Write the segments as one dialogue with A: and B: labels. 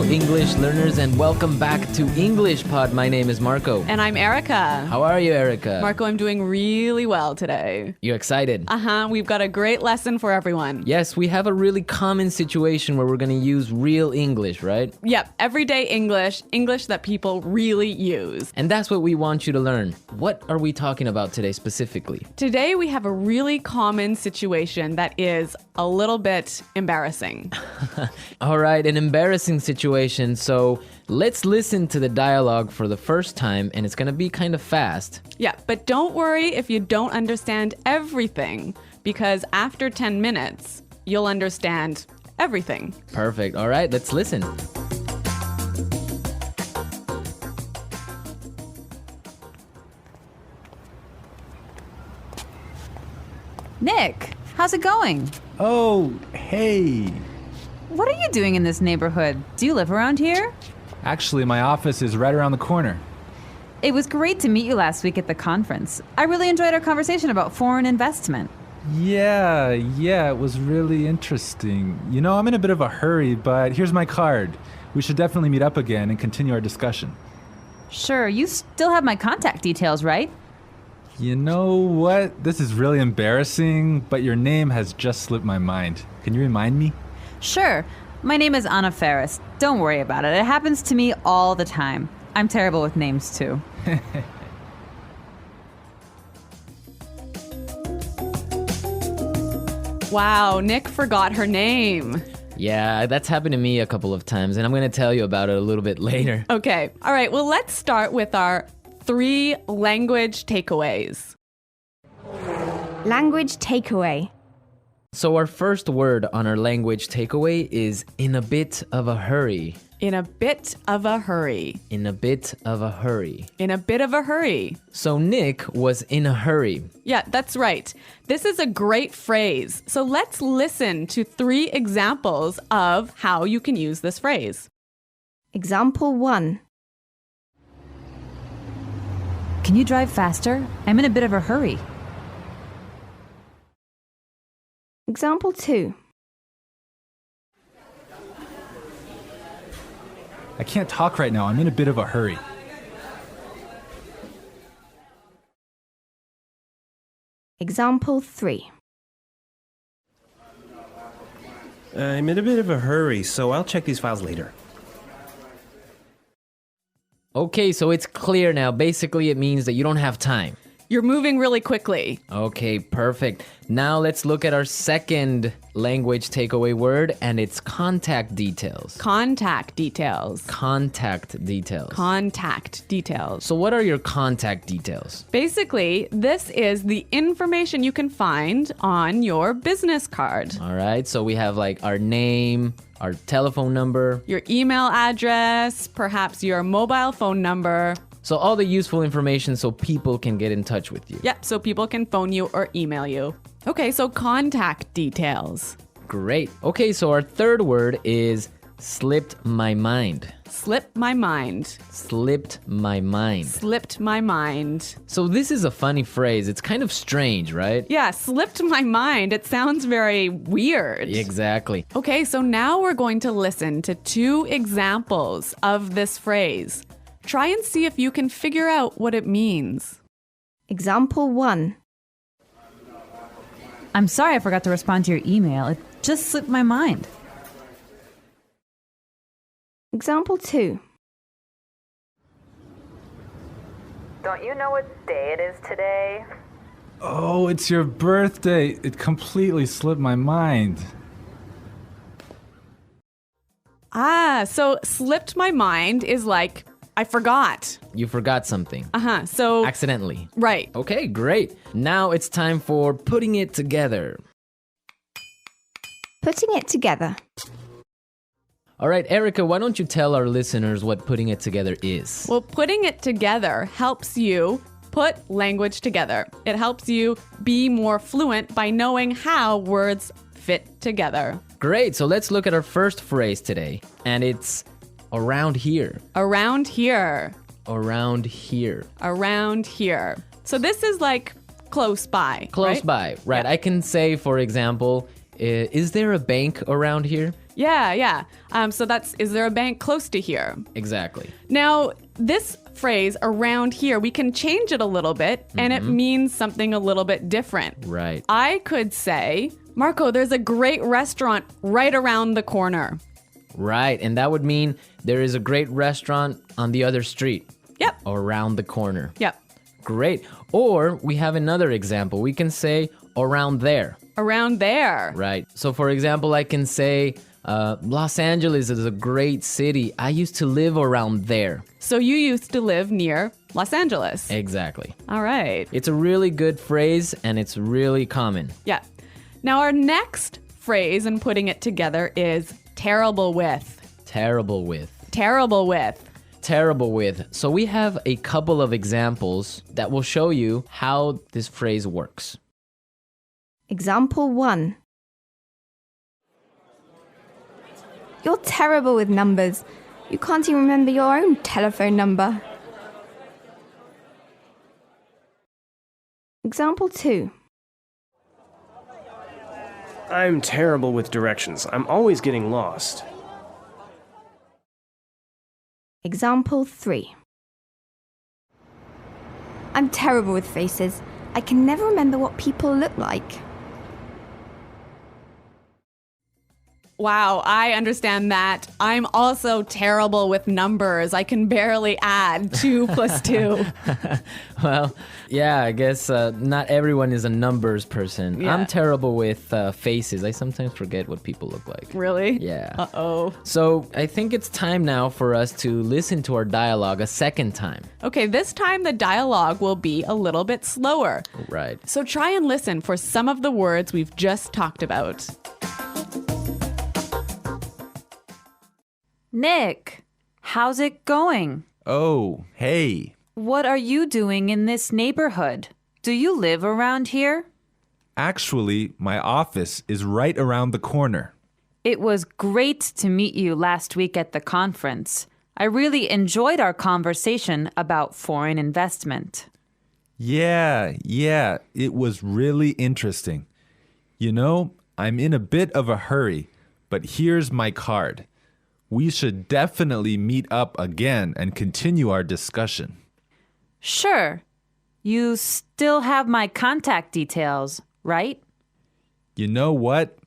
A: Hello, English learners, and welcome back to English Pod. My name is Marco.
B: And I'm Erica.
A: How are you, Erica?
B: Marco, I'm doing really well today.
A: You excited?
B: We've got a great lesson for everyone.
A: Yes, we have a really common situation where we're going to use real English, right?
B: Yep, everyday English, English that people really use.
A: And that's what we want you to learn. What are we talking about today specifically?
B: Today we have a really common situation that is a little bit embarrassing.
A: All right, an embarrassing situation. So let's listen to the dialogue for the first time, and it's going to be kind of fast.
B: Yeah, but don't worry if you don't understand everything, because after 10 minutes, you'll understand everything.
A: Perfect. All right, let's listen.
C: Nick, how's it going?
D: Oh, hey.
C: What are you doing in this neighborhood? Do you live around here?
D: Actually, my office is right around the corner.
C: It was great to meet you last week at the conference. I really enjoyed our conversation about foreign investment.
D: Yeah, it was really interesting. You know, I'm in a bit of a hurry, but here's my card. We should definitely meet up again and continue our discussion.
C: Sure, you still have my contact details, right?
D: You know what? This is really embarrassing, but your name has just slipped my mind. Can you remind me?
C: Sure. My name is Anna Ferris. Don't worry about it. It happens to me all the time. I'm terrible with names, too.
B: Wow, Nick forgot her name.
A: Yeah, that's happened to me a couple of times, and I'm going to tell you about it a little bit later.
B: Okay, all right, well, let's start with our 3 language takeaways.
E: Language takeaway.
A: So our first word on our language takeaway is in a bit of a hurry.
B: In a bit of a hurry.
A: In a bit of a hurry.
B: In a bit of a hurry.
A: So Nick was in a hurry.
B: Yeah, that's right. This is a great phrase. So let's listen to 3 examples of how you can use this phrase.
E: Example 1.
C: Can you drive faster? I'm in a bit of a hurry.
E: Example 2.
D: I can't talk right now. I'm in a bit of a hurry.
E: Example 3.
F: I'm in a bit of a hurry, so I'll check these files later.
A: Okay, so it's clear now. Basically, it means that you don't have time.
B: You're moving really quickly.
A: Okay, perfect. Now let's look at our second language takeaway word, and it's contact details.
B: Contact details.
A: Contact details.
B: Contact details.
A: So what are your contact details?
B: Basically, this is the information you can find on your business card.
A: All right, so we have like our name, our telephone number.
B: Your email address, perhaps your mobile phone number.
A: So all the useful information so people can get in touch with you.
B: Yep, so people can phone you or email you. Okay, so contact details.
A: Great. Okay, so our third word is slipped my mind.
B: Slipped my mind.
A: Slipped my mind.
B: Slipped my mind.
A: So this is a funny phrase. It's kind of strange, right?
B: Yeah, slipped my mind. It sounds very weird.
A: Exactly.
B: Okay, so now we're going to listen to 2 examples of this phrase. Try and see if you can figure out what it means.
E: Example 1.
C: I'm sorry I forgot to respond to your email. It just slipped my mind.
E: Example 2.
G: Don't you know what day it is today?
D: Oh, it's your birthday. It completely slipped my mind.
B: So slipped my mind is like, I forgot.
A: You forgot something.
B: So
A: Accidentally.
B: right.
A: Okay, great. Now it's time for putting it together.
E: Putting it together.
A: All right, Erica, why don't you tell our listeners what putting it together is?
B: Well, putting it together helps you put language together. It helps you be more fluent by knowing how words fit together.
A: Great, so let's look at our first phrase today. And it's around here.
B: Around here.
A: Around here.
B: Around here. So this is like close by.
A: Close
B: right?
A: by, right?
B: Yeah.
A: I can say, for example, Is there a bank around here?
B: Yeah. So that's, is there a bank close to here?
A: Exactly.
B: Now, this phrase around here, we can change it a little bit and it means something a little bit different.
A: Right.
B: I could say, Marco, there's a great restaurant right around the corner.
A: Right. And that would mean there is a great restaurant on the other street.
B: Yep.
A: Or around the corner.
B: Yep.
A: Great. Or we have another example. We can say around there.
B: Around there.
A: Right. So for example, I can say Los Angeles is a great city. I used to live around there.
B: So you used to live near Los Angeles.
A: Exactly.
B: All right.
A: It's a really good phrase and it's really common.
B: Yeah. Now our next phrase and putting it together is terrible with.
A: Terrible with.
B: Terrible with.
A: Terrible with. So we have a couple of examples that will show you how this phrase works.
E: Example 1. You're terrible with numbers. You can't even remember your own telephone number. Example 2.
H: I'm terrible with directions. I'm always getting lost.
E: Example 3. I'm terrible with faces. I can never remember what people look like.
B: Wow, I understand that. I'm also terrible with numbers. I can barely add 2 plus 2.
A: Well, yeah, I guess not everyone is a numbers person.
B: Yeah.
A: I'm terrible with faces. I sometimes forget what people look like.
B: Really?
A: Yeah.
B: Uh-oh.
A: So I think it's time now for us to listen to our dialogue a second time.
B: Okay, this time the dialogue will be a little bit slower.
A: Right.
B: So try and listen for some of the words we've just talked about.
C: Nick, how's it going?
D: Oh, hey.
C: What are you doing in this neighborhood? Do you live around here?
D: Actually, my office is right around the corner.
C: It was great to meet you last week at the conference. I really enjoyed our conversation about foreign investment.
D: Yeah, it was really interesting. You know, I'm in a bit of a hurry, but here's my card. We should definitely meet up again and continue our discussion.
C: Sure. You still have my contact details, right?
D: You know what?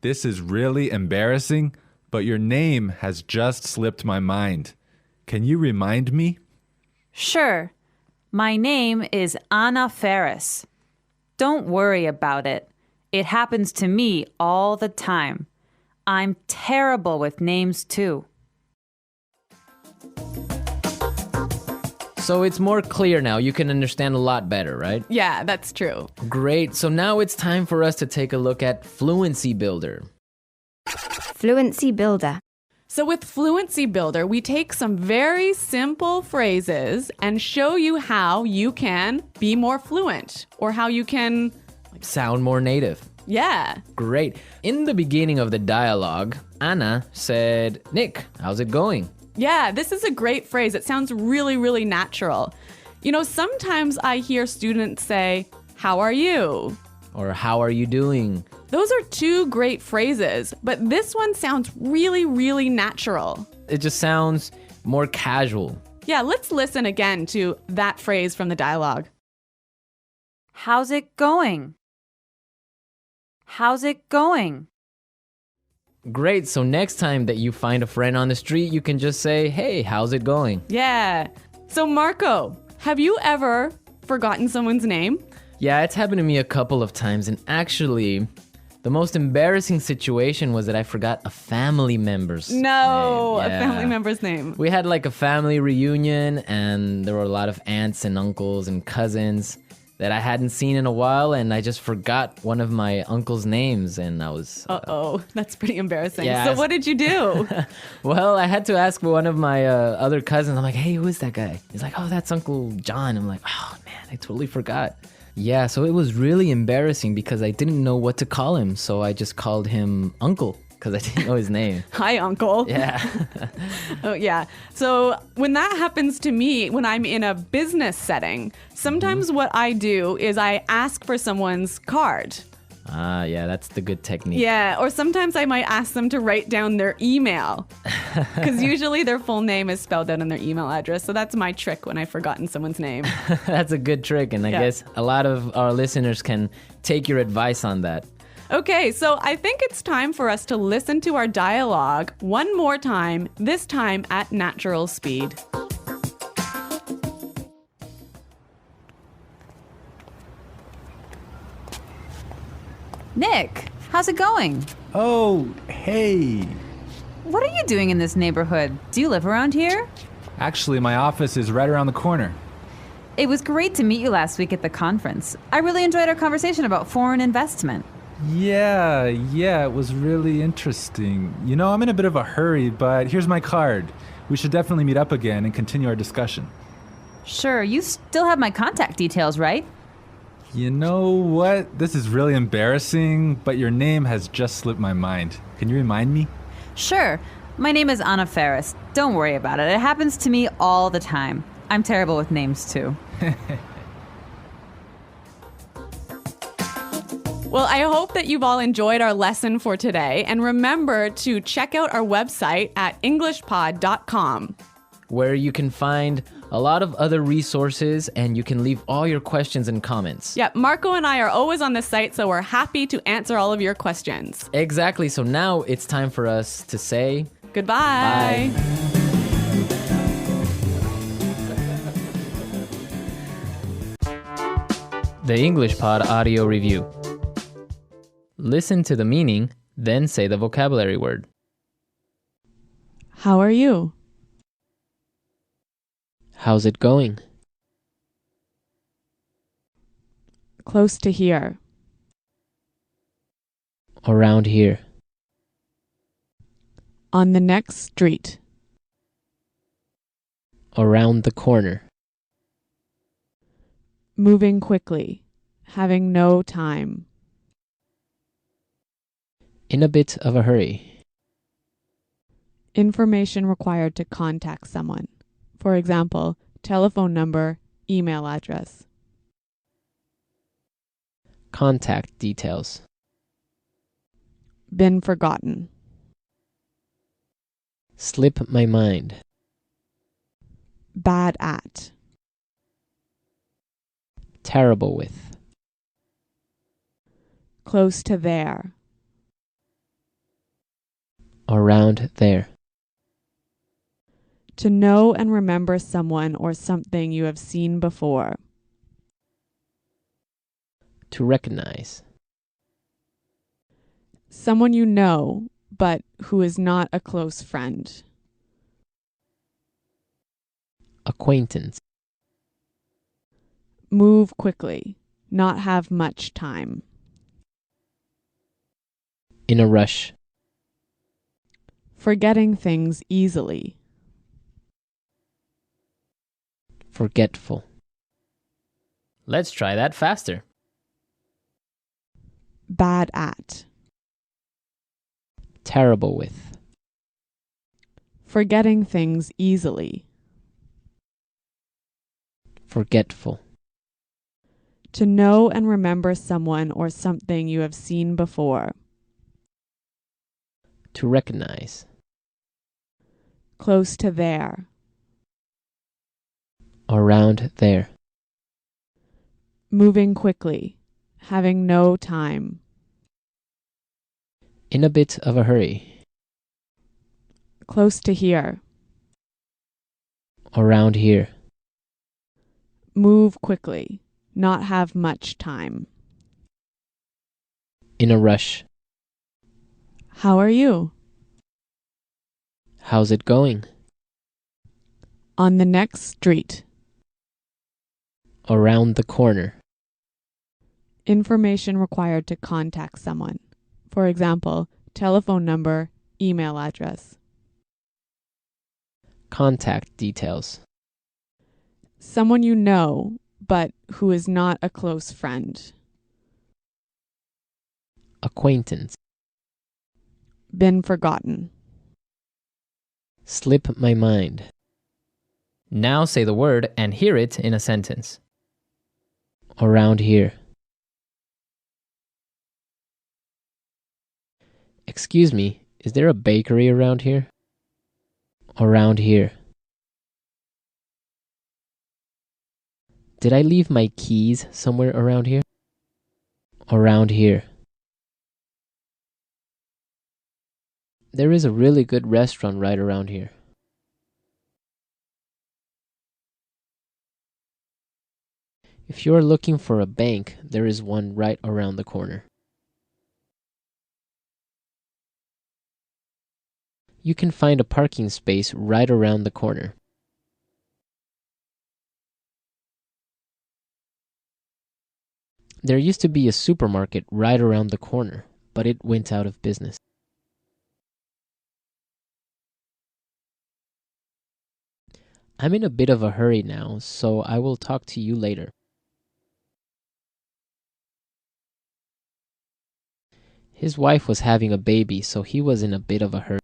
D: This is really embarrassing, but your name has just slipped my mind. Can you remind me?
C: Sure. My name is Anna Ferris. Don't worry about it. It happens to me all the time. I'm terrible with names too.
A: So it's more clear now. You can understand a lot better, right?
B: Yeah, that's true.
A: Great. So now it's time for us to take a look at Fluency Builder.
E: Fluency Builder.
B: So with Fluency Builder, we take some very simple phrases and show you how you can be more fluent or how you can...
A: Sound more native.
B: Yeah.
A: Great. In the beginning of the dialogue, Anna said, Nick, how's it going?
B: Yeah, this is a great phrase. It sounds really, really natural. You know, sometimes I hear students say, how are you?
A: Or how are you doing?
B: Those are 2 great phrases, but this one sounds really, really natural.
A: It just sounds more casual.
B: Yeah, let's listen again to that phrase from the dialogue.
C: How's it going? How's it going?
A: Great. So next time that you find a friend on the street, you can just say, hey, how's it going?
B: Yeah. So Marco, have you ever forgotten someone's name?
A: Yeah, it's happened to me a couple of times. And actually, the most embarrassing situation was that I forgot a family member's name.
B: A
A: Yeah.
B: family member's name.
A: We had like a family reunion and there were a lot of aunts and uncles and cousins that I hadn't seen in a while, and I just forgot one of my uncle's names, and I was...
B: Uh-oh, that's pretty embarrassing.
A: Yeah,
B: So what did you do?
A: Well, I had to ask one of my other cousins. I'm like, hey, who is that guy? He's like, oh, that's Uncle John. I'm like, oh, man, I totally forgot. Yeah, so it was really embarrassing because I didn't know what to call him, so I just called him Uncle because I didn't know his name.
B: Hi, Uncle.
A: Yeah.
B: Oh, yeah. So when that happens to me, when I'm in a business setting, sometimes what I do is I ask for someone's card.
A: Ah, yeah, that's the good technique.
B: Yeah, or sometimes I might ask them to write down their email because usually their full name is spelled out in their email address. So that's my trick when I've forgotten someone's name.
A: That's a good trick, and I guess a lot of our listeners can take your advice on that.
B: Okay, so I think it's time for us to listen to our dialogue one more time, this time at natural speed.
C: Nick, how's it going?
D: Oh, hey.
C: What are you doing in this neighborhood? Do you live around here?
D: Actually, my office is right around the corner.
C: It was great to meet you last week at the conference. I really enjoyed our conversation about foreign investment.
D: Yeah, it was really interesting. You know, I'm in a bit of a hurry, but here's my card. We should definitely meet up again and continue our discussion.
C: Sure, you still have my contact details, right?
D: You know what? This is really embarrassing, but your name has just slipped my mind. Can you remind me?
C: Sure. My name is Anna Ferris. Don't worry about it. It happens to me all the time. I'm terrible with names, too.
B: Well, I hope that you've all enjoyed our lesson for today. And remember to check out our website at englishpod.com,
A: where you can find a lot of other resources and you can leave all your questions and comments.
B: Yeah, Marco and I are always on the site, so we're happy to answer all of your questions.
A: Exactly. So now it's time for us to say
B: goodbye.
A: Bye. The English Pod Audio Review. Listen to the meaning, then say the vocabulary word.
B: How are you?
A: How's it going?
B: Close to here.
A: Around here.
B: On the next street.
A: Around the corner.
B: Moving quickly. Having no time.
A: In a bit of a hurry.
B: Information required to contact someone. For example, telephone number, email address.
A: Contact details.
B: Been forgotten.
A: Slip my mind.
B: Bad at.
A: Terrible with.
B: Close to there.
A: Around there.
B: To know and remember someone or something you have seen before.
A: To recognize.
B: Someone you know, but who is not a close friend.
A: Acquaintance.
B: Move quickly. Not have much time.
A: In a rush.
B: Forgetting things easily.
A: Forgetful. Let's try that faster.
B: Bad at.
A: Terrible with.
B: Forgetting things easily.
A: Forgetful.
B: To know and remember someone or something you have seen before.
A: To recognize.
B: Close to there.
A: Around there.
B: Moving quickly. Having no time.
A: In a bit of a hurry.
B: Close to here.
A: Around here.
B: Move quickly. Not have much time.
A: In a rush.
B: How are you?
A: How's it going?
B: On the next street.
A: Around the corner.
B: Information required to contact someone. For example, telephone number, email address.
A: Contact details.
B: Someone you know, but who is not a close friend.
A: Acquaintance.
B: Been forgotten.
A: Slip my mind. Now say the word and hear it in a sentence. Around here. Excuse me, is there a bakery around here? Around here. Did I leave my keys somewhere around here? Around here. There is a really good restaurant right around here. If you are looking for a bank, there is one right around the corner. You can find a parking space right around the corner. There used to be a supermarket right around the corner, but it went out of business. I'm in a bit of a hurry now, so I will talk to you later. His wife was having a baby, so he was in a bit of a hurry.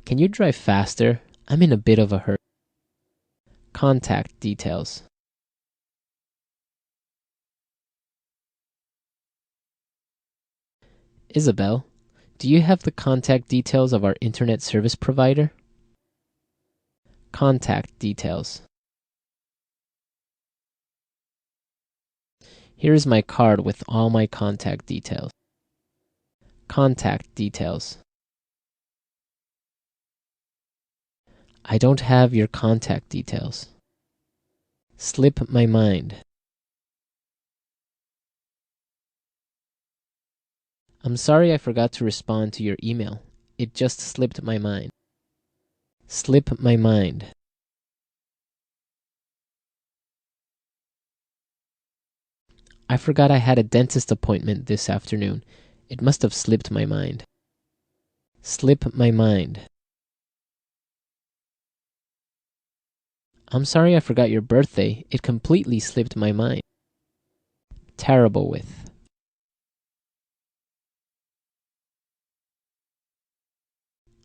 A: Can you drive faster? I'm in a bit of a hurry. Contact details. Isabel, do you have the contact details of our internet service provider? Contact details. Here is my card with all my contact details. Contact details. I don't have your contact details. Slip my mind. I'm sorry I forgot to respond to your email. It just slipped my mind. Slip my mind. I forgot I had a dentist appointment this afternoon. It must have slipped my mind. Slip my mind. I'm sorry I forgot your birthday. It completely slipped my mind. Terrible with.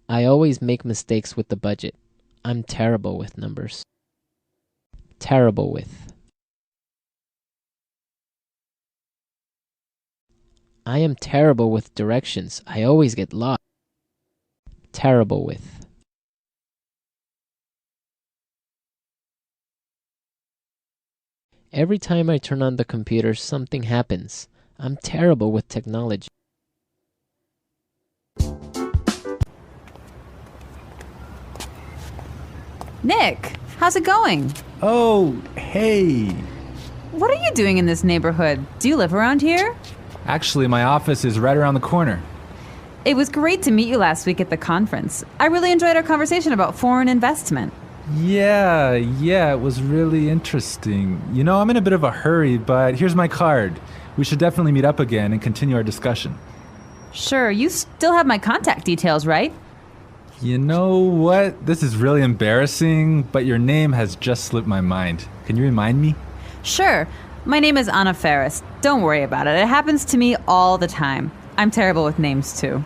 A: I always make mistakes with the budget. I'm terrible with numbers. Terrible with. I am terrible with directions. I always get lost. Terrible with. Every time I turn on the computer, something happens. I'm terrible with technology.
C: Nick, how's it going?
D: Oh, hey.
C: What are you doing in this neighborhood? Do you live around here?
D: Actually, my office is right around the corner.
C: It was great to meet you last week at the conference. I really enjoyed our conversation about foreign investment.
D: Yeah, it was really interesting. You know, I'm in a bit of a hurry, but here's my card. We should definitely meet up again and continue our discussion.
C: Sure, you still have my contact details, right?
D: You know what? This is really embarrassing, but your name has just slipped my mind. Can you remind me?
C: Sure. My name is Anna Ferris. Don't worry about it. It happens to me all the time. I'm terrible with names, too.